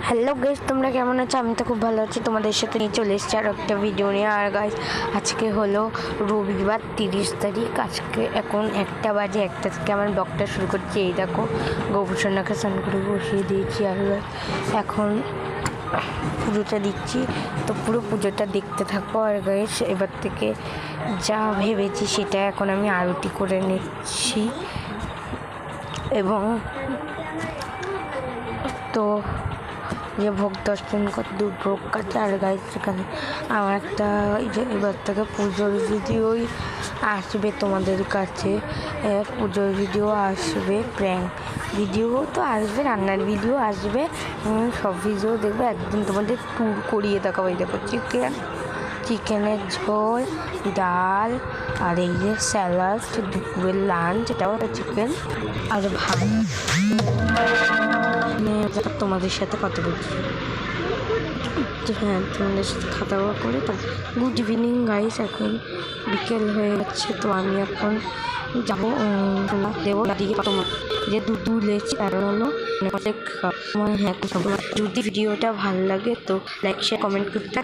Hello guys, তোমরা কেমন আছো? আমি তো খুব ভালো আছি। তোমাদের সাথে নিয়ে চলে এসেছি আর একটা ভিডিও নিয়ে। আর গাইস, আজকে হলো রবিবার 30 তারিখ। আজকে এখন 1টা বাজে। 1টা থেকে আমার ব্লগটা শুরু করছি। এই দেখো, গোপুসোনাকে স্নান করে বসিয়ে দিয়েছি। আর এখন পুজোটা দিচ্ছি, তো পুরো পুজোটা দেখতে থাকো। আর গাইস, এবার থেকে যা ভেবেছি সেটা এখন আমি আরতি করে নিচ্ছি। এবং তো যে ভোগ দর্শন করে ভোগ কাটে। আর গাইজ, সেখানে আমার একটা এবার থেকে পুজোর ভিডিওই আসবে তোমাদের কাছে। পুজোর ভিডিও আসবে, প্র্যাঙ্ক ভিডিও তো আসবে, রান্নার ভিডিও আসবে, সব ভিডিও দেখবে। একদিন তোমাদের ট্যুর করিয়ে দেখাবো। এই দেখো, চিকেনের ঝোল, ডাল, আর এই যে স্যালাড, দুপুরের লাঞ্চ, এটাও চিকেন আর ভাত। তোমাদের সাথে কথা বলছি। হ্যাঁ, তোমাদের সাথে খাওয়া দাওয়া করে গুড ইভিনিং গাইস। এখন বিকেল হয়ে যাচ্ছে, তো আমি এখন যাবো দেবো দিকে। তোমার যে দুধ লেছি, কারণ হলো হ্যাঁ, যদি ভিডিওটা ভালো লাগে তো লাইক শেয়ার কমেন্ট করতে।